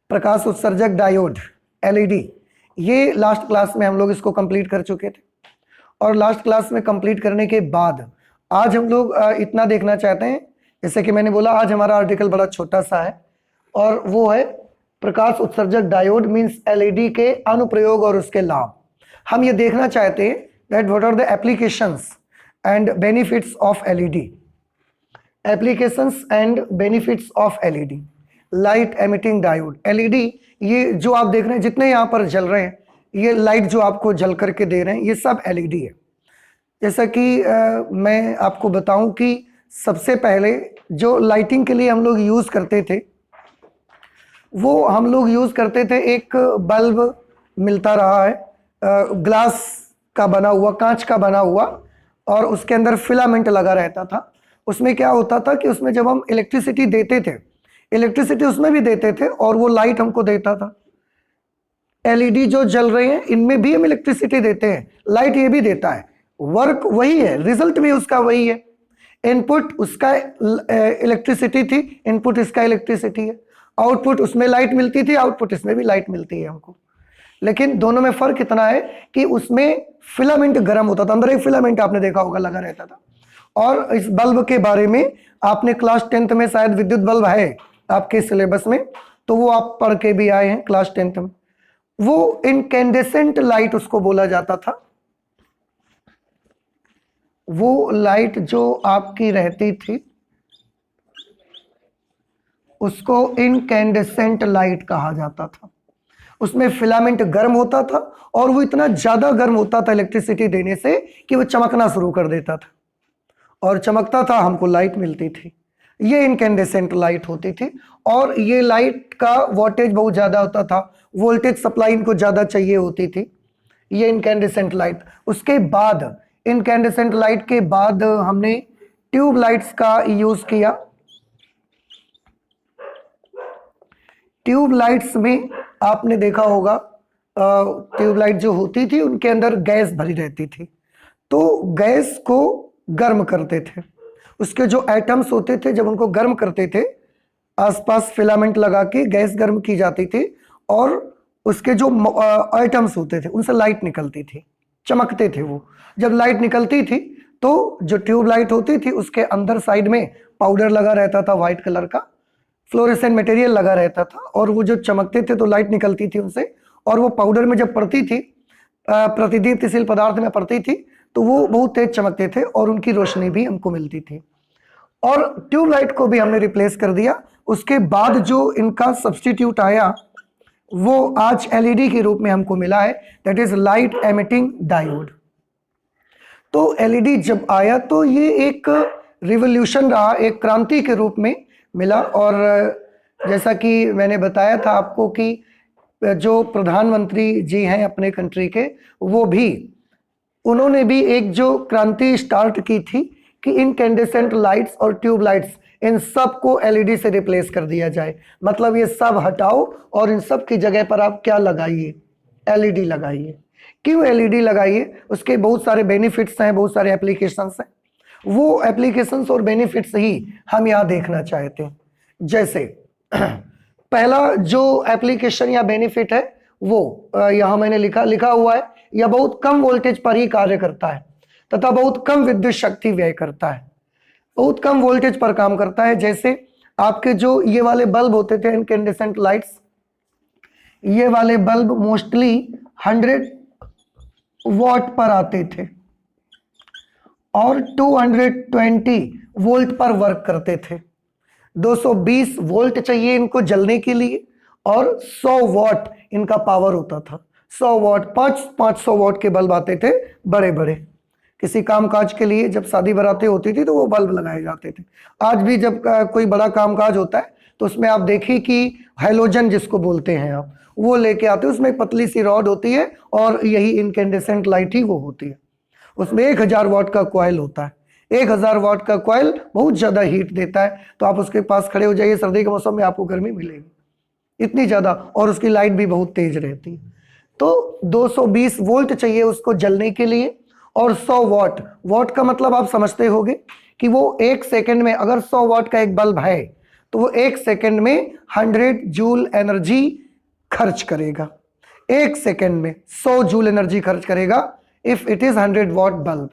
प्रकाश उत्सर्जक diode LED, ये last class में हम लोग इसको कंप्लीट कर चुके थे। और लास्ट क्लास में कंप्लीट करने के बाद आज हम लोग इतना देखना चाहते हैं, जैसे कि मैंने बोला आज हमारा आर्टिकल बड़ा छोटा सा है और वो है प्रकाश उत्सर्जक डायोड मींस एलईडी के अनुप्रयोग और उसके लाभ। हम ये देखना चाहते हैं that what are the applications and benefits of LED. Applications and benefits of LED, light emitting diode. LED ये जो आप देख रहे हैं, जितने यहाँ पर जल रहे हैं, ये लाइट जो आपको जल करके दे रहे हैं, ये सब एलईडी है। जैसा कि मैं आपको बताऊं कि सबसे पहले जो लाइटिंग के लिए हम लोग यूज़ करते थे, वो हम लोग यूज़ करते थे, एक बल्ब मिलता रहा है ग्लास का बना हुआ, कांच का बना हुआ, और उसके अंदर फिलामेंट लगा रहता था। उसमें क्या होता था कि उसमें जब हम इलेक्ट्रिसिटी देते थे, इलेक्ट्रिसिटी उसमें भी देते थे और वो लाइट हमको देता था। एलईडी जो जल रहे हैं इनमें भी हम इलेक्ट्रिसिटी देते हैं, लाइट ये भी देता है, वर्क वही है, रिजल्ट भी उसका वही है। इनपुट उसका इलेक्ट्रिसिटी थी, इनपुट इसका इलेक्ट्रिसिटी है, आउटपुट उसमें लाइट मिलती थी, आउटपुट इसमें भी लाइट मिलती है हमको। लेकिन दोनों में फर्क इतना है कि उसमें फिलामेंट गर्म होता था, अंदर एक फिलामेंट आपने देखा होगा लगा रहता था। और इस बल्ब के बारे में आपने क्लास 10th में, शायद विद्युत बल्ब है आपके सिलेबस में, तो वो आप पढ़ के भी आए हैं क्लास 10th में। वो इनकैंडेसेंट लाइट उसको बोला जाता था। वो लाइट जो आपकी रहती थी उसको इनकैंडेसेंट लाइट कहा जाता था। उसमें फिलामेंट गर्म होता था और वो इतना ज्यादा गर्म होता था इलेक्ट्रिसिटी देने से कि वो चमकना शुरू कर देता था, और चमकता था, हमको लाइट मिलती थी। ये इनकैंडेसेंट लाइट होती थी। और ये लाइट का वोल्टेज बहुत ज़्यादा होता था, वोल्टेज सप्लाई इनको ज़्यादा चाहिए होती थी, ये इनकैंडेसेंट लाइट। उसके बाद इनकैंडेसेंट लाइट के बाद हमने ट्यूब लाइट्स का यूज़ किया। ट्यूब लाइट्स में आपने देखा होगा ट्यूब लाइट जो होती थी उनके अंदर गैस भरी रहती थी, तो गैस को गर्म करते थे। उसके जो एटम्स होते थे जब उनको गर्म करते थे, आसपास फिलामेंट लगा के गैस गर्म की जाती थी और उसके जो एटम्स होते थे उनसे लाइट निकलती थी, चमकते थे वो। जब लाइट निकलती थी तो जो ट्यूब लाइट होती थी उसके अंदर साइड में पाउडर लगा रहता था, वाइट कलर का फ्लोरेसेंट मटेरियल लगा रहता था, और वो जो चमकते थे तो लाइट निकलती थी उनसे, और वो पाउडर में जब पड़ती थी, प्रतिदीप्तिशील पदार्थ में पड़ती थी, तो वो बहुत तेज चमकते थे और उनकी रोशनी भी हमको मिलती थी। और ट्यूबलाइट को भी हमने रिप्लेस कर दिया। उसके बाद जो इनका सब्स्टिट्यूट आया वो आज एलईडी के रूप में हमको मिला है, that is light emitting diode. तो एलईडी जब आया तो ये एक रिवोल्यूशन रहा, एक क्रांति के रूप में मिला। और जैसा कि मैंने बताया था आपको कि जो प्रधानमंत्री जी हैं अपने कंट्री के, वो भी, उन्होंने भी एक जो क्रांति स्टार्ट की थी कि इनकैंडेसेंट लाइट्स और ट्यूब लाइट्स इन सब को एलईडी से रिप्लेस कर दिया जाए। मतलब ये सब हटाओ और इन सब की जगह पर आप क्या लगाइए, एलईडी लगाइए। क्यों एलईडी लगाइए? उसके बहुत सारे बेनिफिट्स हैं, बहुत सारे एप्लीकेशंस हैं। वो एप्लीकेशंस और बेनिफिट्स ही हम यहाँ देखना चाहते हैं। जैसे पहला जो एप्लीकेशन या बेनिफिट है वो यहाँ मैंने लिखा हुआ है, यह बहुत कम वोल्टेज पर ही कार्य करता है तथा बहुत कम विद्युत शक्ति व्यय करता है, बहुत कम वोल्टेज पर काम करता है। जैसे आपके जो ये वाले बल्ब होते थे इनकैंडेसेंट लाइट्स, ये वाले बल्ब मोस्टली 100 वॉट पर आते थे और 220 वोल्ट पर वर्क करते थे। 220 वोल्ट चाहिए इनको जलने के लिए और 100 वॉट इनका पावर होता था। 100 वॉट, 500 वॉट के बल्ब आते थे बड़े बड़े। किसी कामकाज के लिए जब शादी बारातें होती थी तो वो बल्ब लगाए जाते थे। आज भी जब कोई बड़ा कामकाज होता है तो उसमें आप देखिए कि हैलोजन जिसको बोलते हैं आप, वो लेके आते हैं। उसमें एक पतली सी रॉड होती है और यही इनकैंडेसेंट लाइट ही वो होती है। उसमें 1000 वॉट का कॉइल होता है। 1000 वॉट का कॉइल बहुत ज़्यादा हीट देता है, तो आप उसके पास खड़े हो जाइए, सर्दी के मौसम में आपको गर्मी मिलेगी इतनी ज़्यादा, और उसकी लाइट भी बहुत तेज रहती है। तो 220 वोल्ट चाहिए उसको जलने के लिए और 100 वॉट। वॉट का मतलब आप समझते होंगे कि वो 1 सेकंड में, अगर 100 वॉट का एक बल्ब है तो वो 1 सेकेंड में 100 जूल एनर्जी खर्च करेगा। 1 सेकेंड में 100 जूल एनर्जी खर्च करेगा if it is 100 what bulb.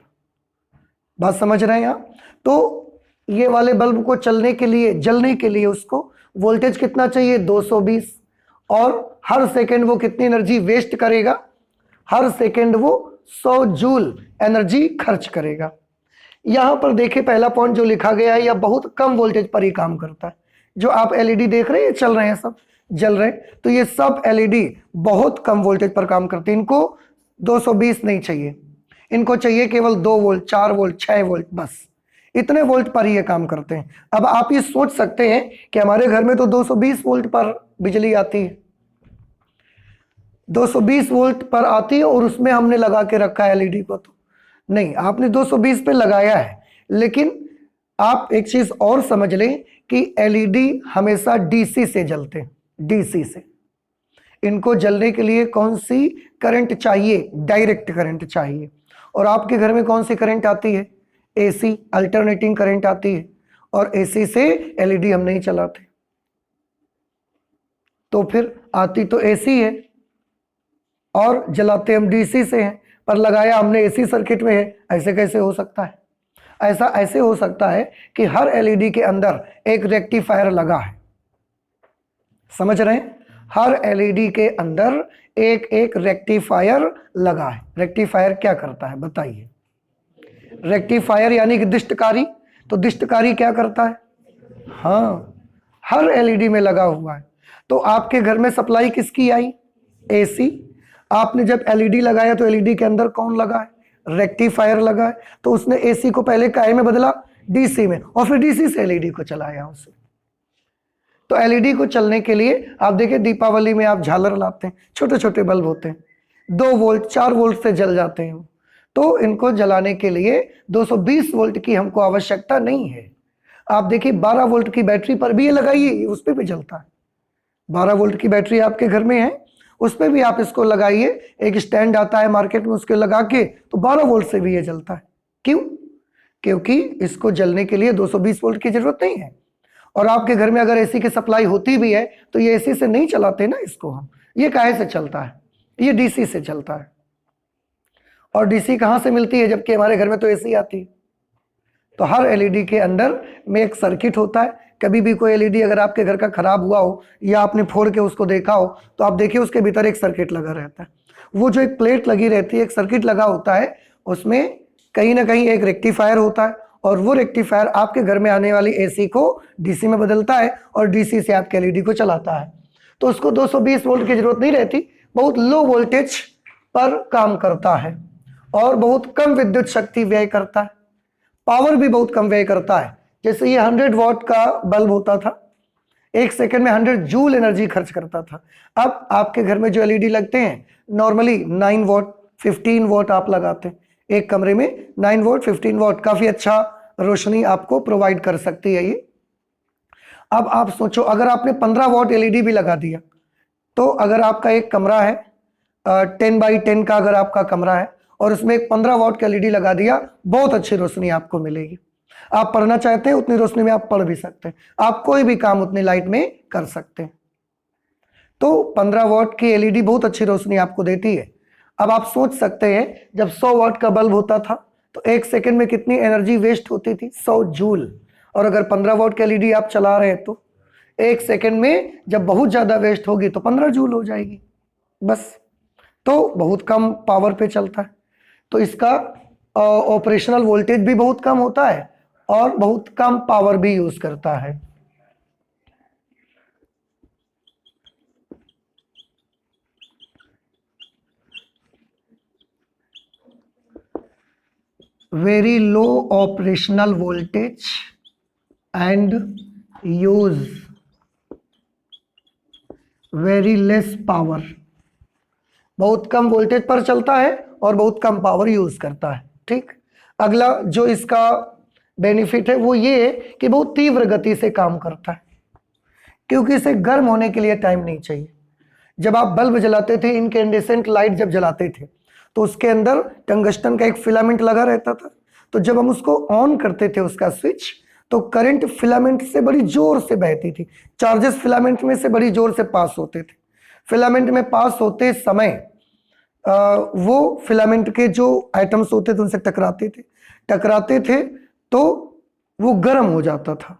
बात समझ रहे हैं आप? तो ये वाले बल्ब को चलने के लिए, जलने के लिए उसको वोल्टेज कितना चाहिए? 220। और हर सेकेंड वो कितनी एनर्जी वेस्ट करेगा? हर सेकेंड वो 100 जूल एनर्जी खर्च करेगा। यहां पर देखिए पहला पॉइंट जो लिखा गया है, यह बहुत कम वोल्टेज पर ही काम करता है। जो आप एलईडी देख रहे हैं चल रहे हैं, सब जल रहे हैं, तो ये सब एलईडी बहुत कम वोल्टेज पर काम करते हैं। इनको 220 नहीं चाहिए, इनको चाहिए केवल 2 वोल्ट, 4 वोल्ट, 6 वोल्ट, बस इतने वोल्ट पर ही ये काम करते हैं। अब आप ये सोच सकते हैं कि हमारे घर में तो 220 वोल्ट पर बिजली आती है, 220 वोल्ट पर आती है और उसमें हमने लगा के रखा है एलईडी को। तो नहीं, आपने 220 पे लगाया है, लेकिन आप एक चीज और समझ लें कि एलईडी हमेशा डीसी से जलते हैं, डीसी से। इनको जलने के लिए कौन सी करंट चाहिए? डायरेक्ट करंट चाहिए। और आपके घर में कौन सी करंट आती है? एसी, अल्टरनेटिंग करंट आती है, और एसी से एलईडी हम नहीं चलाते। तो फिर आती तो एसी है और जलाते हम डीसी से हैं, पर लगाया हमने एसी सर्किट में है। ऐसे कैसे हो सकता है? ऐसा ऐसे हो सकता है कि हर एलईडी के अंदर एक रेक्टिफायर लगा है। समझ रहे हैं? हर एलईडी के अंदर एक एक रेक्टिफायर लगा है। रेक्टिफायर क्या करता है बताइए? रेक्टिफायर यानी कि दिष्टकारी। तो दिष्टकारी क्या करता है? हाँ, हर एलईडी में लगा हुआ है। तो आपके घर में सप्लाई किसकी आई? एसी। आपने जब एलईडी लगाया तो एलईडी के अंदर कौन लगा है? रेक्टिफायर लगा है। तो उसने एसी को पहले काहे में बदला? डीसी में, और फिर डीसी से एलईडी को चलाया उसे। तो एलईडी को चलने के लिए आप देखिए दीपावली में आप झालर लाते हैं, छोटे छोटे बल्ब होते हैं, 2 वोल्ट 4 वोल्ट से जल जाते हैं। तो इनको जलाने के लिए 220 वोल्ट की हमको आवश्यकता नहीं है। आप देखिए 12 वोल्ट की बैटरी पर भी ये लगाइए, उस पर भी जलता है। 12 वोल्ट की बैटरी आपके घर में है, उस पर भी आप इसको लगाइए। एक स्टैंड आता है मार्केट में, उसके लगा के तो 12 वोल्ट से भी ये जलता है। क्यों? क्योंकि इसको जलने के लिए 220 वोल्ट की जरूरत नहीं है। और आपके घर में अगर एसी की सप्लाई होती भी है तो ये एसी से नहीं चलाते ना इसको हम। ये काहे से चलता है? ये डीसी से चलता है। और डीसी कहां से मिलती है जबकि हमारे घर में तो एसी आती है? तो हर एलईडी के अंदर में एक सर्किट होता है। कभी भी कोई एलईडी अगर आपके घर का खराब हुआ हो या आपने फोड़ के उसको देखा हो तो आप देखिए उसके भीतर एक सर्किट लगा रहता है। वो जो एक प्लेट लगी रहती है, एक सर्किट लगा होता है, उसमें कहीं ना कहीं एक रेक्टिफायर होता है, और वो रेक्टिफायर आपके घर में आने वाली एसी को डीसी में बदलता है और डीसी से आपके एलईडी को चलाता है। तो उसको 220 वोल्ट की जरूरत नहीं रहती, बहुत लो वोल्टेज पर काम करता है और बहुत कम विद्युत शक्ति व्यय करता है, पावर भी बहुत कम व्यय करता है। जैसे ये 100 वॉट का बल्ब होता था, 1 सेकेंड में 100 जूल एनर्जी खर्च करता था। अब आपके घर में जो एलईडी लगते हैं नॉर्मली 9 वॉट 15 वॉट आप लगाते हैं। एक कमरे में 9 वॉट 15 वॉट काफी अच्छा रोशनी आपको प्रोवाइड कर सकती है ये। अब आप सोचो अगर आपने 15 वॉट एलईडी भी लगा दिया, तो अगर आपका एक कमरा है 10 बाई 10 का, अगर आपका कमरा है और उसमें एक 15 वॉट का एलईडी लगा दिया, बहुत अच्छी रोशनी आपको मिलेगी। आप पढ़ना चाहते हैं उतनी रोशनी में आप पढ़ भी सकते हैं, आप कोई भी काम उतनी लाइट में कर सकते हैं। तो 15 वॉट की एलईडी बहुत अच्छी रोशनी आपको देती है। अब आप सोच सकते हैं जब 100 वॉट का बल्ब होता था तो 1 सेकेंड में कितनी एनर्जी वेस्ट होती थी? 100 जूल। और अगर 15 वॉट की एलईडी आप चला रहे हैं तो 1 सेकेंड में जब बहुत ज्यादा वेस्ट होगी तो 15 जूल हो जाएगी बस। तो बहुत कम पावर पे चलता है, तो इसका ऑपरेशनल वोल्टेज भी बहुत कम होता है और बहुत कम पावर भी यूज करता है। Very low operational voltage and use very less power. बहुत कम वोल्टेज पर चलता है और बहुत कम पावर यूज करता है। ठीक, अगला जो इसका बेनिफिट है वो ये है कि बहुत तीव्र गति से काम करता है, क्योंकि इसे गर्म होने के लिए टाइम नहीं चाहिए। जब आप बल्ब जलाते थे, इनकैंडेसेंट लाइट जब जलाते थे, तो उसके अंदर टंगस्टन का एक फिलामेंट लगा रहता था। तो जब हम उसको ऑन करते थे उसका स्विच, तो करंट फिलामेंट से बड़ी जोर से बहती थी, चार्जेस फिलामेंट में से बड़ी जोर से पास होते थे। फिलामेंट में पास होते समय वो फिलामेंट के जो एटम्स होते थे उनसे टकराते थे तो वो गर्म हो जाता था,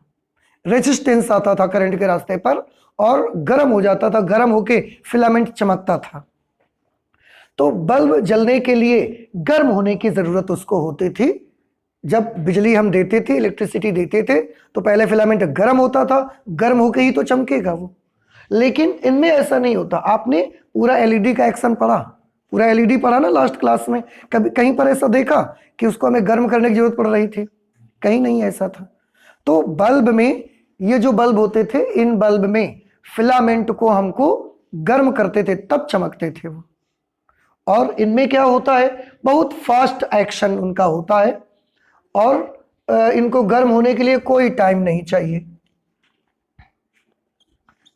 रेजिस्टेंस आता था करंट के रास्ते पर और गर्म हो जाता था, गर्म होके फिलामेंट चमकता था। तो बल्ब जलने के लिए गर्म होने की जरूरत उसको होती थी। जब बिजली हम देते थे, इलेक्ट्रिसिटी देते थे, तो पहले फिलामेंट गर्म होता था, गर्म होके ही तो चमकेगा वो। लेकिन इनमें ऐसा नहीं होता। आपने पूरा एलईडी का एक्शन पढ़ा, पूरा एलईडी पढ़ा ना लास्ट क्लास में, कभी कहीं पर ऐसा देखा कि उसको हमें गर्म करने की जरूरत पड़ रही थी? कहीं नहीं ऐसा था। तो बल्ब में, ये जो बल्ब होते थे, इन बल्ब में फिलामेंट को हमको गर्म करते थे तब चमकते थे वो। और इनमें क्या होता है, बहुत फास्ट एक्शन उनका होता है और इनको गर्म होने के लिए कोई टाइम नहीं चाहिए।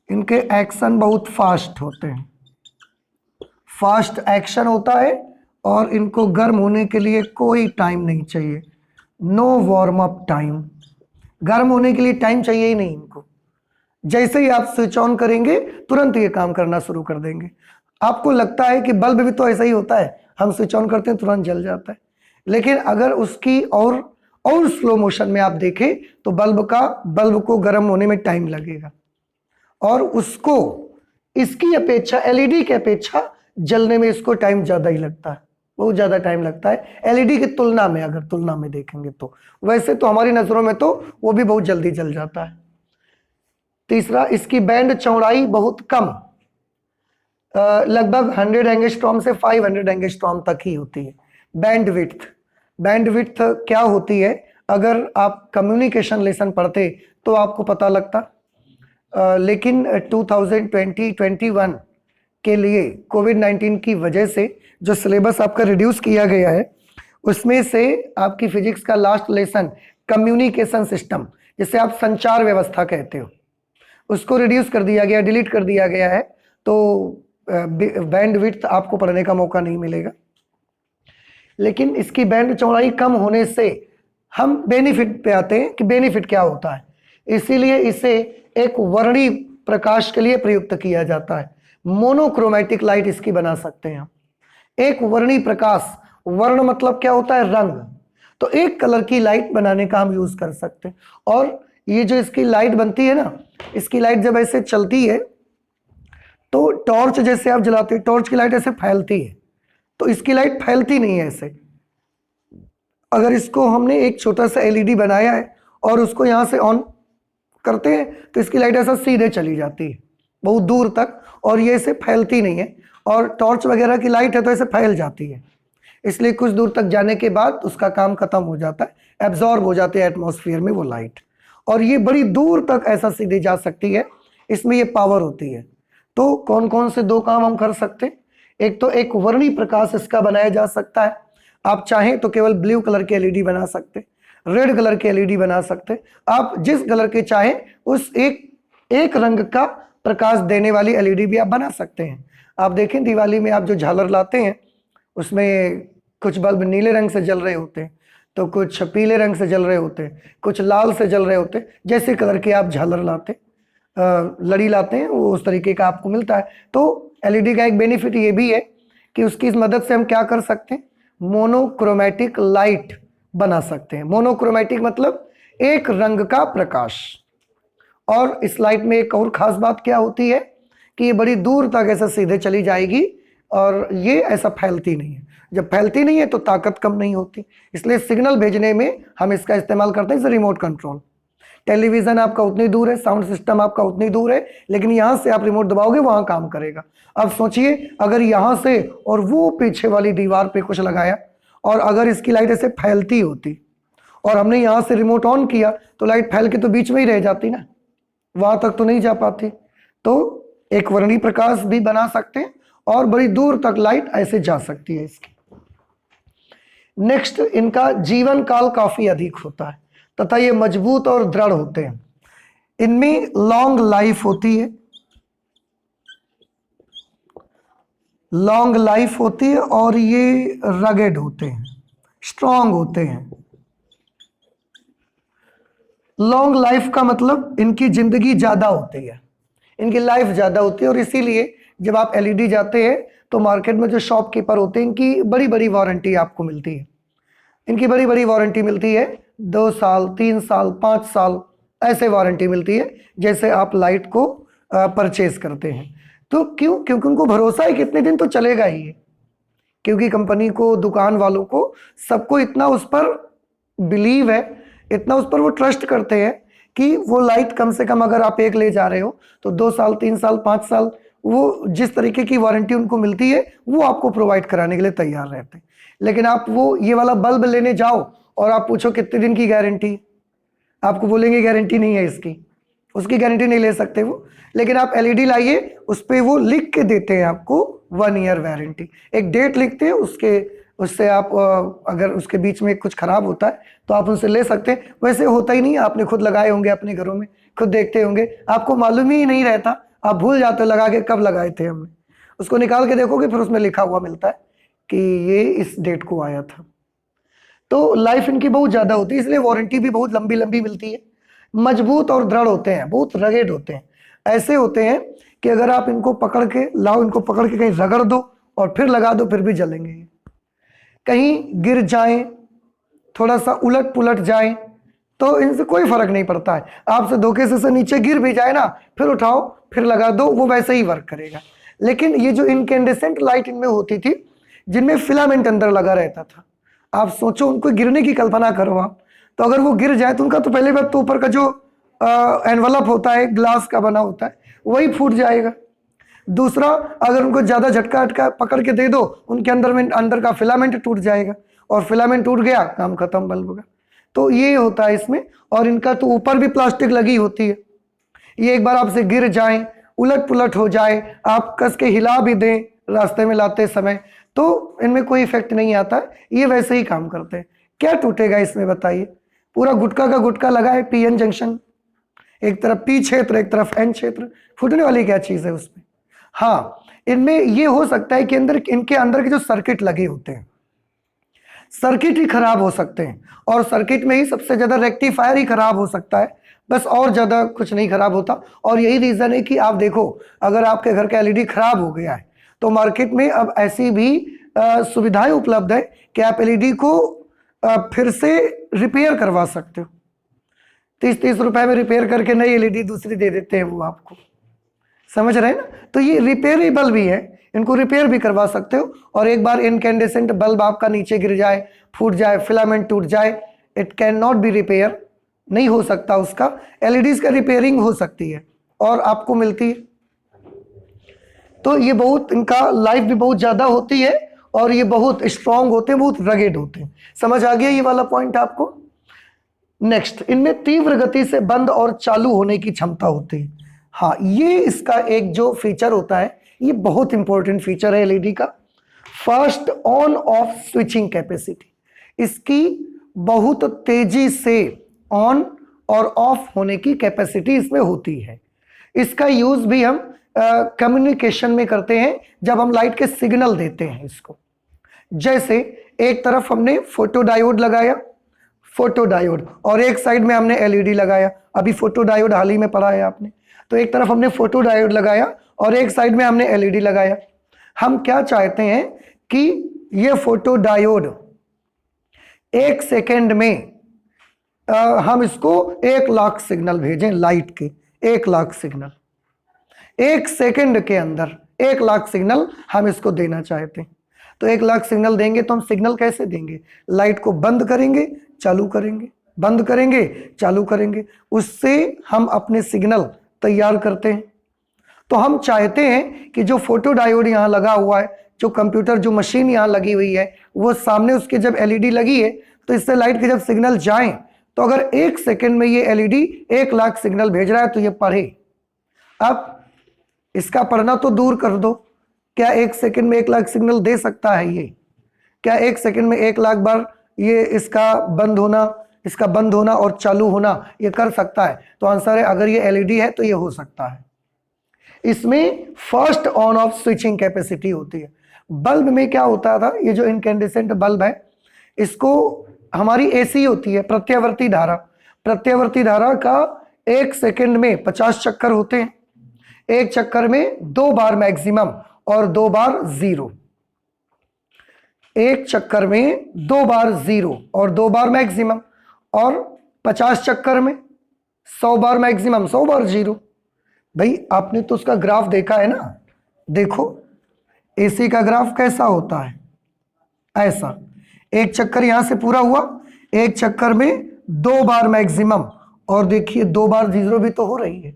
इनके एक्शन बहुत फास्ट होते हैं, फास्ट एक्शन होता है और इनको गर्म होने के लिए कोई टाइम नहीं चाहिए, नो वार्म अप टाइम। गर्म होने के लिए टाइम चाहिए ही नहीं इनको। जैसे ही आप स्विच ऑन करेंगे तुरंत ये काम करना शुरू कर देंगे। आपको लगता है कि बल्ब भी तो ऐसा ही होता है, हम स्विच ऑन करते हैं तुरंत जल जाता है, लेकिन अगर उसकी और स्लो मोशन में आप देखें तो बल्ब को गर्म होने में टाइम लगेगा और उसको इसकी अपेक्षा, एलईडी की अपेक्षा जलने में इसको टाइम ज्यादा ही लगता है, बहुत ज्यादा टाइम लगता है एलईडी की तुलना में। अगर तुलना में देखेंगे तो वैसे तो हमारी नजरों में तो वो भी बहुत जल्दी जल जाता है। तीसरा, इसकी बैंड चौड़ाई बहुत कम, लगभग 100 एंगस्ट्रॉम से 500 एंगस्ट्रॉम तक ही होती है। बैंड विड्थ क्या होती है, अगर आप कम्युनिकेशन लेसन पढ़ते तो आपको पता लगता। लेकिन 2020-21 के लिए कोविड-19 की वजह से जो सिलेबस आपका रिड्यूस किया गया है, उसमें से आपकी फिजिक्स का लास्ट लेसन कम्युनिकेशन सिस्टम, जिसे आप संचार व्यवस्था कहते हो, उसको रिड्यूस कर दिया गया, डिलीट कर दिया गया है। तो बैंड विड्थ आपको पढ़ने का मौका नहीं मिलेगा। लेकिन इसकी बैंड चौड़ाई कम होने से हम बेनिफिट पे आते हैं कि बेनिफिट क्या होता है। इसीलिए इसे एक वर्णी प्रकाश के लिए प्रयुक्त किया जाता है। मोनोक्रोमैटिक लाइट इसकी बना सकते हैं हम। एक वर्णी प्रकाश, वर्ण मतलब क्या होता है, रंग, तो एक कलर की लाइट बनाने का हम यूज कर सकते हैं। और ये जो इसकी लाइट बनती है ना, इसकी लाइट जब ऐसे चलती है तो टॉर्च जैसे आप जलाते हैं, टॉर्च की लाइट ऐसे फैलती है, तो इसकी लाइट फैलती नहीं है ऐसे। अगर इसको हमने एक छोटा सा एलईडी बनाया है और उसको यहां से ऑन करते हैं तो इसकी लाइट ऐसा सीधे चली जाती है बहुत दूर तक, और ये ऐसे फैलती नहीं है। और टॉर्च वगैरह की लाइट है तो ऐसे फैल जाती है, इसलिए कुछ दूर तक जाने के बाद उसका काम खत्म हो जाता है, एब्जॉर्ब हो जाती है एटमॉस्फेयर में वो लाइट। और ये बड़ी दूर तक ऐसा सीधे जा सकती है, इसमें ये पावर होती है। तो कौन कौन से दो काम हम कर सकते हैं, एक तो एक वर्णी प्रकाश इसका बनाया जा सकता है। आप चाहें तो केवल ब्लू कलर की एलईडी बना सकते, रेड कलर की एलईडी बना सकते, आप जिस कलर के चाहें उस एक रंग का प्रकाश देने वाली एलईडी भी आप बना सकते हैं। आप देखें दिवाली में आप जो झालर लाते हैं उसमें कुछ बल्ब नीले रंग से जल रहे होते हैं, तो कुछ पीले रंग से जल रहे होते हैं, कुछ लाल से जल रहे होते हैं। जैसे कलर के आप झालर लाते, लड़ी लाते हैं, वो उस तरीके का आपको मिलता है। तो एलईडी का एक बेनिफिट ये भी है कि उसकी इस मदद से हम क्या कर सकते हैं, मोनोक्रोमैटिक लाइट बना सकते हैं। मोनोक्रोमैटिक मतलब एक रंग का प्रकाश। और इस लाइट में एक और खास बात क्या होती है कि ये बड़ी दूर तक ऐसा सीधे चली जाएगी और ये ऐसा फैलती नहीं है। जब फैलती नहीं है तो ताकत कम नहीं होती, इसलिए सिग्नल भेजने में हम इसका इस्तेमाल करते हैं रिमोट कंट्रोल। टेलीविजन आपका उतनी दूर है, साउंड सिस्टम आपका उतनी दूर है, लेकिन यहां से आप रिमोट दबाओगे वहां काम करेगा। अब सोचिए अगर यहां से और वो पीछे वाली दीवार पे कुछ लगाया और अगर इसकी लाइट ऐसे फैलती होती और हमने यहां से रिमोट ऑन किया तो लाइट फैल के तो बीच में ही रह जाती ना, वहां तक तो नहीं जा पाती। तो एक वर्णी प्रकाश भी बना सकते हैं और बड़ी दूर तक लाइट ऐसे जा सकती है इसकी। नेक्स्ट, इनका जीवन काल काफी अधिक होता है तथा ये मजबूत और दृढ़ होते हैं। इनमें लॉन्ग लाइफ होती है, लॉन्ग लाइफ होती है और ये रगेड होते हैं, स्ट्रांग होते हैं। लॉन्ग लाइफ का मतलब इनकी जिंदगी ज्यादा होती है, इनकी लाइफ ज्यादा होती है, और इसीलिए जब आप एलईडी जाते हैं तो मार्केट में जो शॉपकीपर होते हैं इनकी बड़ी बड़ी वारंटी आपको मिलती है, इनकी बड़ी बड़ी वारंटी मिलती है, 2 साल 3 साल 5 साल ऐसे वारंटी मिलती है जैसे आप लाइट को परचेज करते हैं। तो क्यों? क्योंकि उनको भरोसा है कितने दिन तो चलेगा ही है, क्योंकि कंपनी को, दुकान वालों को, सबको इतना उस पर बिलीव है, इतना उस पर वो ट्रस्ट करते हैं कि वो लाइट कम से कम अगर आप एक ले जा रहे हो तो 2 साल 3 साल 5 साल वो जिस तरीके की वारंटी उनको मिलती है वो आपको प्रोवाइड कराने के लिए तैयार रहते हैं। लेकिन आप वो ये वाला बल्ब लेने जाओ और आप पूछो कितने दिन की गारंटी, आपको बोलेंगे गारंटी नहीं है इसकी, उसकी गारंटी नहीं ले सकते वो। लेकिन आप एलईडी लाइए, उस पर वो लिख के देते हैं आपको 1 ईयर वारंटी, एक डेट लिखते हैं, उससे आप अगर उसके बीच में कुछ खराब होता है तो आप उनसे ले सकते हैं। वैसे होता ही नहीं, आपने खुद लगाए होंगे अपने घरों में, खुद देखते होंगे, आपको मालूम ही नहीं रहता, आप भूल जाते हो लगा के कब लगाए थे हमने। उसको निकाल के देखोगे फिर उसमें लिखा हुआ मिलता है कि ये इस डेट को आया था। तो लाइफ इनकी बहुत ज्यादा होती है, इसलिए वारंटी भी बहुत लंबी लंबी मिलती है। मजबूत और दृढ़ होते हैं, बहुत रगेड होते हैं, ऐसे होते हैं कि अगर आप इनको पकड़ के लाओ, इनको पकड़ के कहीं रगड़ दो और फिर लगा दो फिर भी जलेंगे। कहीं गिर जाएं, थोड़ा सा उलट पुलट जाएं तो इनसे कोई फर्क नहीं पड़ता है। आपसे धोखे से नीचे गिर भी जाए ना, फिर उठाओ फिर लगा दो, वो वैसे ही वर्क करेगा। लेकिन ये जो इनकैंडेसेंट लाइट इनमें होती थी, जिनमें फिलामेंट अंदर लगा रहता था, आप सोचो उनको गिरने की कल्पना करो आप, तो अगर वो गिर जाए तो उनका तो पहले बात तो ऊपर का जो एनवलप होता है, ग्लास का बना होता है, वही फूट जाएगा। दूसरा, अगर उनको ज्यादा झटका हटका पकड़ के दे दो, उनके अंदर का फिलामेंट टूट जाएगा, और फिलामेंट टूट गया काम खत्म बल्ब का। तो ये होता है इसमें। और इनका तो ऊपर भी प्लास्टिक लगी होती है, ये एक बार आपसे गिर जाए, उलट पुलट हो जाए, आप कस के हिला भी दें रास्ते में लाते समय, तो इनमें कोई इफेक्ट नहीं आता, ये वैसे ही काम करते हैं। क्या टूटेगा इसमें बताइए? पूरा गुटका का गुटका लगा है, पीएन जंक्शन, एक तरफ पी क्षेत्र एक तरफ एन क्षेत्र, फूटने वाली क्या चीज है उसमें? हाँ, इनमें ये हो सकता है कि इनके अंदर के जो सर्किट लगे होते हैं, सर्किट ही खराब हो सकते हैं, और सर्किट में ही सबसे ज्यादा रेक्टिफायर ही खराब हो सकता है, बस और ज्यादा कुछ नहीं खराब होता। और यही रीजन है कि आप देखो, अगर आपके घर का एलईडी खराब हो गया है तो मार्केट में अब ऐसी भी सुविधाएं उपलब्ध है कि आप एलईडी को फिर से रिपेयर करवा सकते हो। 30-30 रुपए में रिपेयर करके नई एलईडी दूसरी दे देते हैं वो आपको, समझ रहे हैं ना? तो ये रिपेयरेबल भी है, इनको रिपेयर भी करवा सकते हो। और एक बार इनकैंडेसेंट बल्ब आपका नीचे गिर जाए, फूट जाए, फिलामेंट टूट जाए, it can not be repair, नहीं हो सकता उसका। एलईडीज का रिपेयरिंग हो सकती है और आपको मिलती है। तो ये बहुत, इनका लाइफ भी बहुत ज्यादा होती है, और ये बहुत स्ट्रांग होते हैं, बहुत रगेड होते हैं। समझ आ गया ये वाला पॉइंट आपको? नेक्स्ट, इनमें तीव्र गति से बंद और चालू होने की क्षमता होती है। हाँ, ये इसका एक जो फीचर होता है, ये बहुत इंपॉर्टेंट फीचर है एलईडी का, fast on off switching capacity. इसकी बहुत तेजी से ऑन और ऑफ होने की कैपेसिटी इसमें होती है। इसका यूज भी हम कम्युनिकेशन में करते हैं, जब हम लाइट के सिग्नल देते हैं इसको। जैसे एक तरफ हमने फोटो डायोड लगाया, फोटो डायोड, और एक साइड में हमने एलईडी लगाया। अभी फोटो डायोड हाल ही में पढ़ा है आपने, तो एक तरफ हमने फोटो डायोड लगाया और एक साइड में हमने एलईडी लगाया। हम क्या चाहते हैं कि ये फोटो डायोड 1 सेकेंड में हम इसको 1 लाख सिग्नल भेजें, लाइट के 1 लाख सिग्नल, 1 सेकेंड के अंदर 1 लाख सिग्नल हम इसको देना चाहते हैं। तो 1 लाख सिग्नल देंगे तो हम सिग्नल कैसे देंगे? लाइट को बंद करेंगे, चालू करेंगे, बंद करेंगे, चालू करेंगे, उससे हम अपने सिग्नल तैयार करते हैं। तो हम चाहते हैं कि जो फोटो डायोड यहाँ लगा हुआ है, जो कंप्यूटर, जो मशीन यहाँ लगी हुई है, वो सामने उसके जब एलईडी लगी है, तो इससे लाइट के जब सिग्नल जाएं, तो अगर 1 सेकेंड में ये एलईडी 1 लाख सिग्नल भेज रहा है तो ये पढ़े। अब इसका पढ़ना तो दूर कर दो, क्या 1 सेकेंड में 1 लाख सिग्नल दे सकता है ये? क्या 1 सेकेंड में 1 लाख बार ये इसका बंद होना और चालू होना ये कर सकता है? तो आंसर है, अगर ये एलईडी है तो ये हो सकता है। इसमें first on off switching capacity होती है। बल्ब में क्या होता था, ये जो इनकैंडेसेंट बल्ब है, इसको हमारी एसी होती है, प्रत्यावर्ती धारा, प्रत्यावर्ती धारा का 1 सेकंड में 50 चक्कर होते हैं, एक चक्कर में 2 बार मैक्सिमम और 2 बार 0, एक चक्कर में 2 बार 0 और 2 बार मैक्सिमम, और 50 चक्कर में 100 बार मैक्सिमम 100 बार 0। भाई आपने तो उसका ग्राफ देखा है ना, देखो एसी का ग्राफ कैसा होता है, ऐसा एक चक्कर यहां से पूरा हुआ, एक चक्कर में 2 बार मैक्सिमम, और देखिए 2 बार 0 भी तो हो रही है।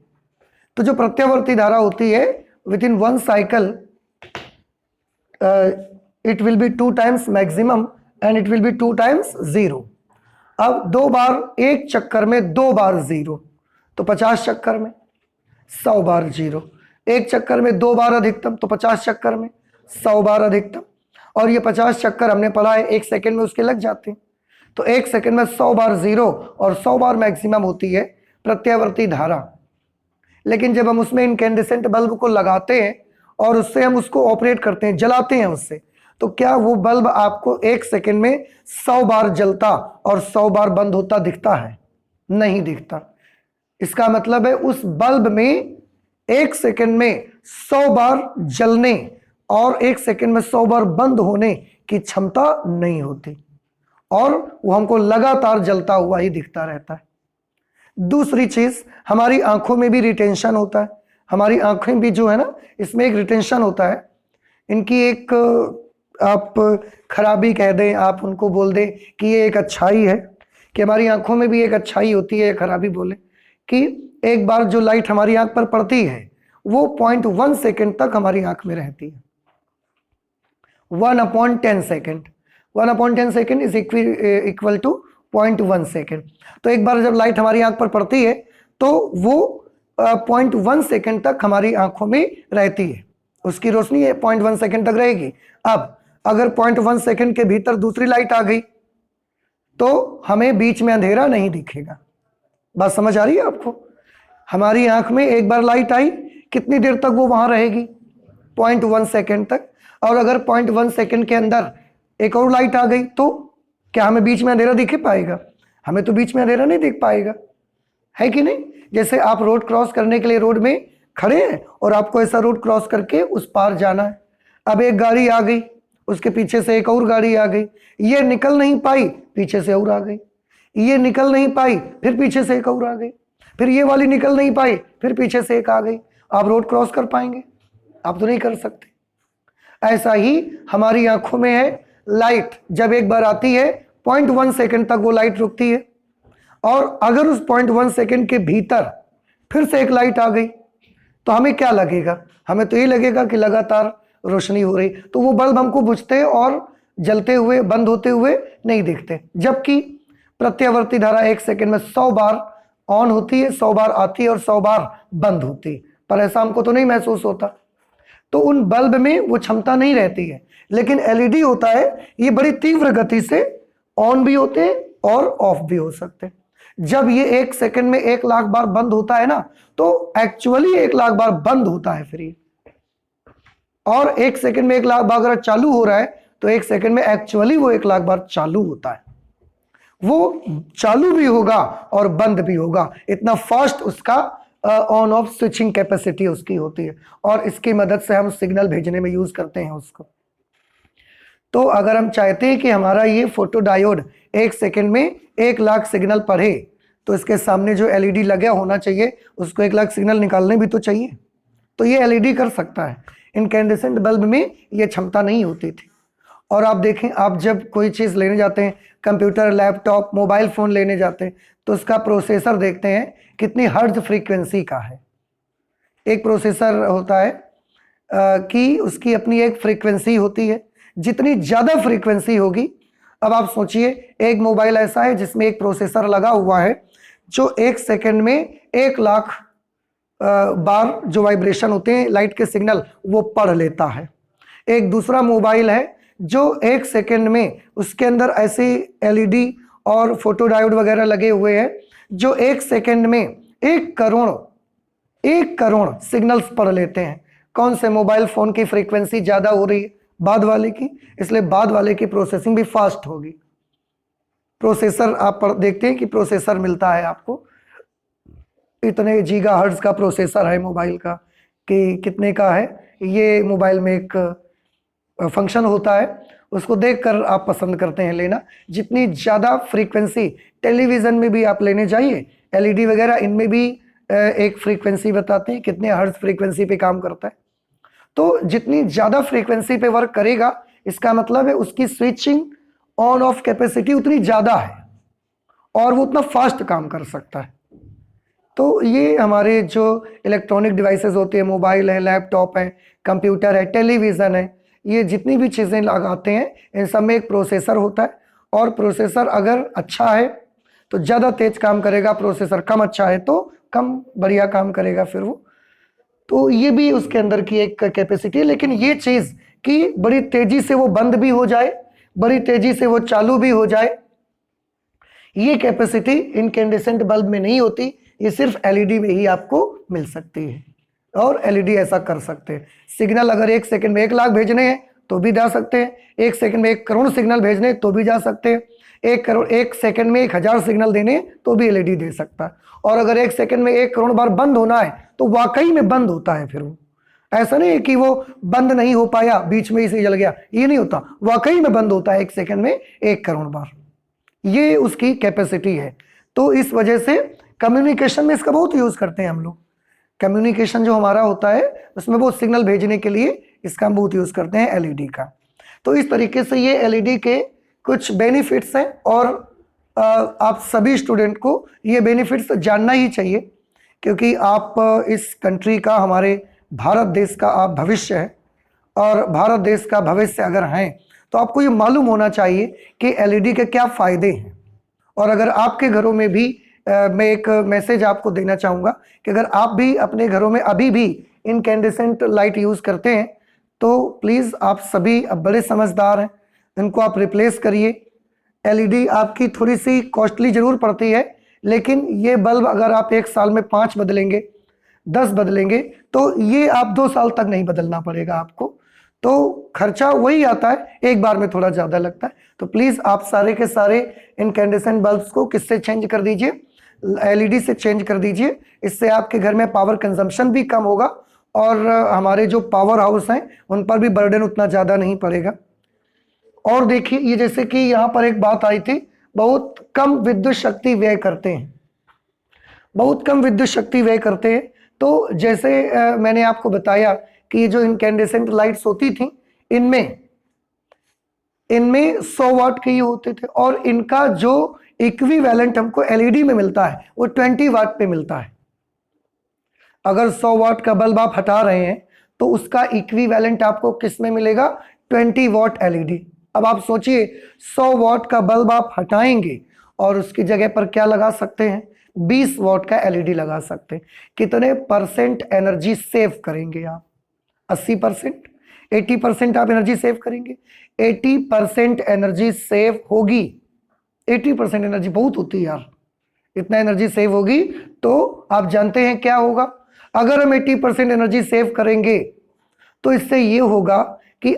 तो जो प्रत्यावर्ती धारा होती है with in 1 cycle it will be 2 times maximum and it will be 2 times 0। अब 2 बार एक चक्कर में 2 बार 0, तो 50 चक्कर में 100 बार 0, एक चक्कर में 2 बार अधिकतम, तो 50 चक्कर में 100 बार अधिकतम, और ये 50 चक्कर हमने पढ़ा है 1 सेकंड में उसके लग जाते हैं। तो 1 सेकंड में 100 बार 0 और 100 बार मैक्सिमम होती है प्रत्यावर्ती धारा। लेकिन जब हम उसमें इनकैंडेसेंट बल्ब को लगाते हैं और उससे हम उसको ऑपरेट करते हैं, जलाते हैं उससे, तो क्या वो बल्ब आपको 1 सेकंड में 100 बार जलता और 100 बार बंद होता दिखता है? नहीं दिखता। इसका मतलब है उस बल्ब में 1 सेकंड में 100 बार जलने और 1 सेकंड में 100 बार बंद होने की क्षमता नहीं होती, और वो हमको लगातार जलता हुआ ही दिखता रहता है। दूसरी चीज, हमारी आंखों में भी रिटेंशन होता है। हमारी आंखें भी जो है ना, इसमें एक रिटेंशन होता है। इनकी एक आप खराबी कह दें, आप उनको बोल दें कि ये एक अच्छाई है, कि हमारी आंखों में भी एक अच्छाई होती है, खराबी बोले, कि एक बार जो लाइट हमारी आंख पर पड़ती है वो 0.1 सेकेंड तक हमारी आंख में रहती है। 1/10 second, 1/10 second is equal to 0.1 second. तो एक बार जब लाइट हमारी आंख पर पड़ती है तो वो 0.1 सेकेंड तक हमारी आंखों में रहती है, उसकी रोशनी 0.1 सेकेंड तक रहेगी। अब अगर 0.1 सेकेंड के भीतर दूसरी लाइट आ गई तो हमें बीच में अंधेरा नहीं दिखेगा। बात समझ आ रही है आपको? हमारी आंख में एक बार लाइट आई, कितनी देर तक वो वहां रहेगी? 0.1 सेकेंड तक। और अगर 0.1 सेकेंड के अंदर एक और लाइट आ गई तो क्या हमें बीच में अंधेरा दिख पाएगा? हमें तो बीच में अंधेरा नहीं दिख पाएगा, है कि नहीं? जैसे आप रोड क्रॉस करने के लिए रोड में खड़े हैं और आपको ऐसा रोड क्रॉस करके उस पार जाना है। अब एक गाड़ी आ गई, उसके पीछे से एक और गाड़ी आ गई, ये निकल नहीं पाई, पीछे से और आ गई, ये निकल नहीं पाई, फिर पीछे से एक और आ गई, फिर ये वाली निकल नहीं पाई, फिर पीछे से एक आ गई। आप रोड क्रॉस कर पाएंगे? आप तो नहीं कर सकते। ऐसा ही हमारी आंखों में है, लाइट जब एक बार आती है 0.1 सेकेंड तक वो लाइट रुकती है, और अगर उस 0.1 सेकेंड के भीतर फिर से एक लाइट आ गई तो हमें क्या लगेगा? हमें तो ये लगेगा कि लगातार रोशनी हो रही। तो वो बल्ब हमको बुझते और जलते हुए, बंद होते हुए नहीं दिखते। जबकि प्रत्यावर्ती धारा 1 सेकेंड में 100 बार ऑन होती है, 100 बार आती है और 100 बार बंद होती है, पर ऐसा हमको तो नहीं महसूस होता। तो उन बल्ब में वो क्षमता नहीं रहती है। लेकिन एलईडी होता है, ये बड़ी तीव्र गति से ऑन भी होते हैं और ऑफ भी हो सकते हैं। जब ये 1 सेकंड में 1 लाख बार बंद होता है ना, तो एक्चुअली 1 लाख बार बंद होता है फिर ये, और 1 सेकंड में 1 लाख बार अगर चालू हो रहा है तो 1 सेकंड में एक्चुअली वो 1 लाख बार चालू होता है। वो चालू भी होगा और बंद भी होगा, इतना फास्ट उसका ऑन ऑफ स्विचिंग कैपेसिटी उसकी होती है, और इसकी मदद से हम सिग्नल भेजने में यूज करते हैं उसको। तो अगर हम चाहते हैं कि हमारा ये फोटो डायोड 1 सेकंड में 1 लाख सिग्नल पढ़े, तो इसके सामने जो एलईडी लगा होना चाहिए उसको 1 लाख सिग्नल निकालने भी तो चाहिए। तो ये एलईडी कर सकता है। इनकैंडेसेंट बल्ब में ये क्षमता नहीं होती थी। और आप देखें, आप जब कोई चीज़ लेने जाते हैं, कंप्यूटर, लैपटॉप, मोबाइल फ़ोन लेने जाते हैं, तो उसका प्रोसेसर देखते हैं कितनी हर्ट्ज फ्रीक्वेंसी का है। एक प्रोसेसर होता है कि उसकी अपनी एक फ्रीक्वेंसी होती है, जितनी ज़्यादा फ्रीक्वेंसी होगी। अब आप सोचिए, एक मोबाइल ऐसा है जिसमें एक प्रोसेसर लगा हुआ है जो 1 सेकंड में 1 लाख बार जो वाइब्रेशन होते हैं लाइट के सिग्नल वो पढ़ लेता है। एक दूसरा मोबाइल है जो 1 सेकंड में उसके अंदर ऐसे एलईडी और फोटो डायोड वगैरह लगे हुए हैं जो 1 सेकंड में 1 करोड़ सिग्नल्स पढ़ लेते हैं। कौन से मोबाइल फोन की फ्रीक्वेंसी ज़्यादा हो रही है? बाद वाले की, इसलिए बाद वाले की प्रोसेसिंग भी फास्ट होगी। प्रोसेसर आप देखते हैं कि प्रोसेसर मिलता है आपको, इतने गीगाहर्ट्ज का प्रोसेसर है मोबाइल का, कि कितने का है ये मोबाइल में एक फंक्शन होता है, उसको देखकर आप पसंद करते हैं लेना। जितनी ज़्यादा फ्रीक्वेंसी, टेलीविज़न में भी आप लेने जाइए, एलईडी वगैरह इनमें भी एक फ्रीक्वेंसी बताते हैं कितने हर्ट्ज फ्रीक्वेंसी पे काम करता है। तो जितनी ज़्यादा फ्रीक्वेंसी पे वर्क करेगा, इसका मतलब है उसकी स्विचिंग ऑन ऑफ कैपेसिटी उतनी ज़्यादा है और वो उतना फास्ट काम कर सकता है। तो ये हमारे जो इलेक्ट्रॉनिक डिवाइसेस होते हैं, मोबाइल है, लैपटॉप है, कंप्यूटर है, टेलीविज़न है, ये जितनी भी चीज़ें लगाते हैं इन सब में एक प्रोसेसर होता है। और प्रोसेसर अगर अच्छा है तो ज़्यादा तेज काम करेगा, प्रोसेसर कम अच्छा है तो कम बढ़िया काम करेगा फिर वो। तो ये भी उसके अंदर की एक कैपेसिटी है। लेकिन ये चीज़ कि बड़ी तेज़ी से वो बंद भी हो जाए, बड़ी तेज़ी से वो चालू भी हो जाए, ये कैपेसिटी इनकैंडेसेंट बल्ब में नहीं होती, ये सिर्फ एलईडी में ही आपको मिल सकती है। और एलईडी ऐसा कर सकते हैं, सिग्नल अगर 1 सेकंड में 1 लाख भेजने हैं तो भी जा सकते हैं, 1 सेकंड में 1 करोड़ सिग्नल भेजने तो भी जा सकते हैं, 1 सेकंड में 1000 सिग्नल देने तो भी एलईडी दे सकता है। और अगर 1 सेकंड में 1 करोड़ बार बंद होना है तो वाकई में बंद होता है, फिर वो ऐसा नहीं है कि वो बंद नहीं हो पाया, बीच में ही से जल गया, ये नहीं होता, वाकई में बंद होता है 1 सेकंड में 1 करोड़ बार। ये उसकी कैपेसिटी है। तो इस वजह से कम्युनिकेशन में इसका बहुत यूज़ करते हैं हम लोग। कम्युनिकेशन जो हमारा होता है उसमें वो सिग्नल भेजने के लिए इसका हम बहुत यूज़ करते हैं एलईडी का। तो इस तरीके से ये एलईडी के कुछ बेनिफिट्स हैं और आप सभी स्टूडेंट को ये बेनिफिट्स जानना ही चाहिए, क्योंकि आप इस कंट्री का, हमारे भारत देश का आप भविष्य है। और भारत देश का भविष्य अगर हैं तो आपको ये मालूम होना चाहिए कि एलईडी के क्या फ़ायदे हैं। और अगर आपके घरों में भी मैं एक मैसेज आपको देना चाहूँगा कि अगर आप भी अपने घरों में अभी भी इनकैंडेसेंट लाइट यूज़ करते हैं तो प्लीज़ आप सभी अब बड़े समझदार हैं, इनको आप रिप्लेस करिए। एलईडी आपकी थोड़ी सी कॉस्टली ज़रूर पड़ती है, लेकिन ये बल्ब अगर आप 1 साल में 5 बदलेंगे, 10 बदलेंगे तो ये आप 2 साल तक नहीं बदलना पड़ेगा आपको। तो खर्चा वही आता है, एक बार में थोड़ा ज़्यादा लगता है। तो प्लीज़ आप सारे के सारे इनकैंडेसेंट बल्ब्स को किससे चेंज कर दीजिए, एलईडी से चेंज कर दीजिए। इससे आपके घर में पावर कंजम्पशन भी कम होगा और हमारे जो पावर हाउस हैं उन पर भी बर्डन उतना ज़्यादा नहीं पड़ेगा। और देखिए, ये जैसे कि यहाँ पर एक बात आई थी, बहुत कम विद्युत शक्ति व्यय करते हैं, बहुत कम विद्युत शक्ति व्यय करते हैं। तो जैसे मैंने आपको बताया कि ये जो इनकैंडेसेंट लाइट्स होती थी इनमें 100 वाट के ही होते थे और इनका जो इक्विवेलेंट हमको एलईडी में मिलता है वो 20 वाट पे मिलता है। अगर 100 वाट का बल्ब आप हटा रहे हैं तो उसका इक्विवेलेंट आपको किस में मिलेगा, 20 वाट एलईडी। अब आप सोचिए 100 वाट का बल्ब आप हटाएंगे और उसकी जगह पर क्या लगा सकते हैं, 20 वाट का एलईडी लगा सकते हैं। कितने परसेंट एनर्जी सेव करेंगे आप, 80%, 80% आप एनर्जी सेव करेंगे। 80% एनर्जी सेव होगी। 80% एनर्जी बहुत होती है यार, इतना एनर्जी सेव होगी। तो आप जानते हैं क्या होगा, अगर हम 80% एनर्जी सेव करेंगे तो इससे ये होगा कि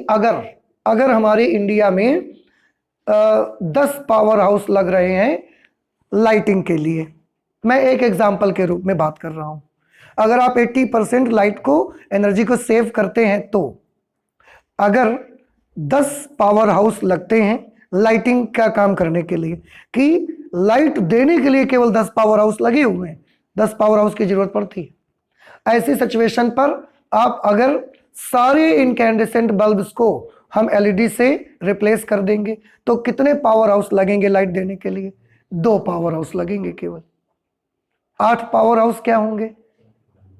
अगर हमारे इंडिया में 10 पावर हाउस लग रहे हैं लाइटिंग के लिए, मैं एक एग्जाम्पल के रूप में बात कर रहा हूं, अगर आप 80% लाइट को, एनर्जी को सेव करते हैं तो अगर 10 पावर हाउस लगते हैं लाइटिंग का काम करने के लिए, कि लाइट देने के लिए केवल 10 पावर हाउस लगे हुए हैं, 10 पावर हाउस की जरूरत पड़ती है। ऐसी सिचुएशन पर आप अगर सारे इनकैंडेसेंट बल्ब्स को हम एलईडी से रिप्लेस कर देंगे तो कितने पावर हाउस लगेंगे लाइट देने के लिए, 2 पावर हाउस लगेंगे केवल। 8 पावर हाउस क्या होंगे,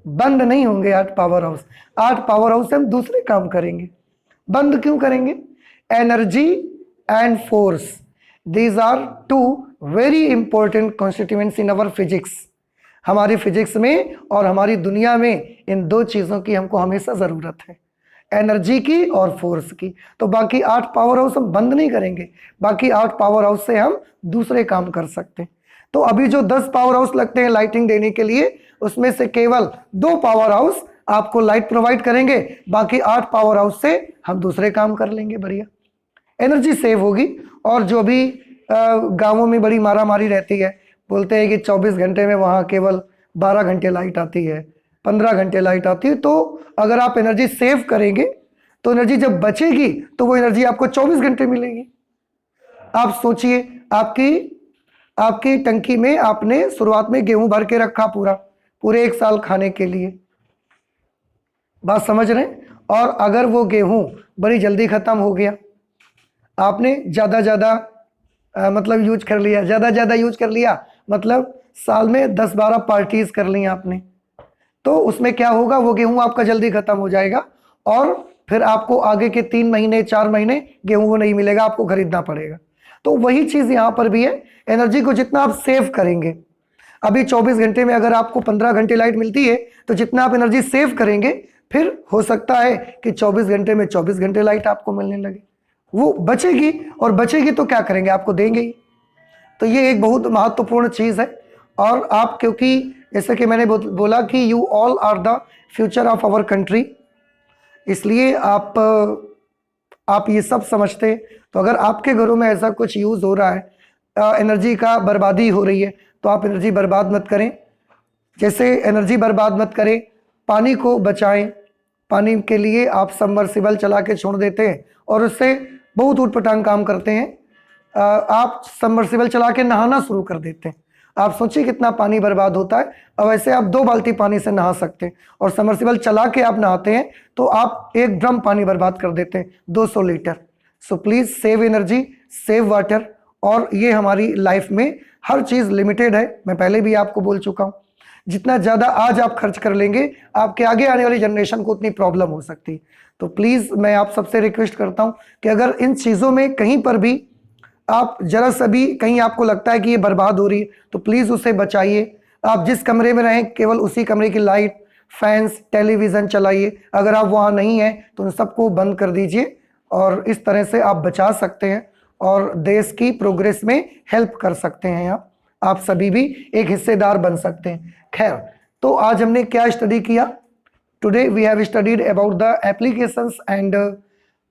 बंद नहीं होंगे 8 पावर हाउस। 8 पावर हाउस से हम दूसरे काम करेंगे। बंद क्यों करेंगे, energy and force, these are 2 very important constituents in our physics. हमारी फिजिक्स में और हमारी दुनिया में इन 2 चीज़ों की हमको हमेशा ज़रूरत है, एनर्जी की और फोर्स की। तो बाकी 8 पावर हाउस हम बंद नहीं करेंगे, बाकी 8 पावर हाउस से हम दूसरे काम कर सकते हैं। तो अभी जो 10 पावर हाउस लगते हैं लाइटिंग देने के लिए, उसमें से केवल 2 पावर हाउस आपको लाइट प्रोवाइड करेंगे, बाकी 8 पावर हाउस से हम दूसरे काम कर लेंगे। बढ़िया एनर्जी सेव होगी और जो भी गांवों में बड़ी मारामारी रहती है, बोलते हैं कि 24 घंटे में वहाँ केवल 12 घंटे लाइट आती है, 15 घंटे लाइट आती है। तो अगर आप एनर्जी सेव करेंगे तो एनर्जी जब बचेगी तो वो एनर्जी आपको 24 घंटे मिलेगी। आप सोचिए, आपकी टंकी में आपने शुरुआत में गेहूं भर के रखा पूरे 1 साल खाने के लिए, बात समझ रहे हैं? और अगर वो गेहूं बड़ी जल्दी खत्म हो गया, आपने ज़्यादा मतलब यूज कर लिया, ज़्यादा यूज कर लिया, मतलब साल में 10-12 पार्टीज कर ली आपने, तो उसमें क्या होगा, वो गेहूं आपका जल्दी खत्म हो जाएगा और फिर आपको आगे के 3 महीने 4 महीने गेहूं को नहीं मिलेगा, आपको खरीदना पड़ेगा। तो वही चीज़ यहाँ पर भी है, एनर्जी को जितना आप सेव करेंगे, अभी 24 घंटे में अगर आपको 15 घंटे लाइट मिलती है, तो जितना आप एनर्जी सेव करेंगे फिर हो सकता है कि 24 घंटे में 24 घंटे लाइट आपको मिलने लगे। वो बचेगी, और बचेगी तो क्या करेंगे, आपको देंगे ही। तो ये एक बहुत महत्वपूर्ण चीज़ है। और आप, क्योंकि जैसे कि मैंने बोला कि you all are the future of our country, इसलिए आप ये सब समझते हैं। तो अगर आपके घरों में ऐसा कुछ यूज़ हो रहा है, एनर्जी का बर्बादी हो रही है, तो आप एनर्जी बर्बाद मत करें। जैसे एनर्जी बर्बाद मत करें, पानी को बचाएं। पानी के लिए आप सबमर्सिबल चला के छोड़ देते हैं और उससे बहुत ऊटपटांग काम करते हैं। आप सबमर्सिबल चला के नहाना शुरू कर देते हैं, आप सोचिए कितना पानी बर्बाद होता है। अब ऐसे आप 2 बाल्टी पानी से नहा सकते हैं, और सबमर्सिबल चला के आप नहाते हैं तो आप 1 ड्रम पानी बर्बाद कर देते हैं, 200 litre. So please save energy, save water. और ये हमारी लाइफ में हर चीज़ लिमिटेड है, मैं पहले भी आपको बोल चुका हूँ। जितना ज़्यादा आज आप खर्च कर लेंगे, आपके आगे आने वाली जनरेशन को उतनी प्रॉब्लम हो सकती है। तो प्लीज़ मैं आप सबसे रिक्वेस्ट करता हूँ कि अगर इन चीज़ों में कहीं पर भी आप जरा सा भी कहीं आपको लगता है कि ये बर्बाद हो रही है, तो प्लीज़ उसे बचाइए। आप जिस कमरे में रहें, केवल उसी कमरे की लाइट, फैंस, टेलीविज़न चलाइए। अगर आप वहाँ नहीं हैं तो उन सबको बंद कर दीजिए, और इस तरह से आप बचा सकते हैं और देश की प्रोग्रेस में हेल्प कर सकते हैं। आप सभी भी एक हिस्सेदार बन सकते हैं। खैर, तो आज हमने क्या स्टडी किया? Today we have studied about the applications and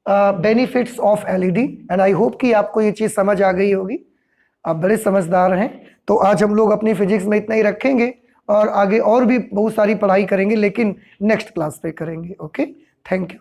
benefits of LED, and I hope कि आपको ये चीज़ समझ आ गई होगी। आप बड़े समझदार हैं। तो आज हम लोग अपनी फिजिक्स में इतना ही रखेंगे, और आगे और भी बहुत सारी पढ़ाई करेंगे, लेकिन नेक्स्ट क्लास पे करेंगे। Okay, thank you.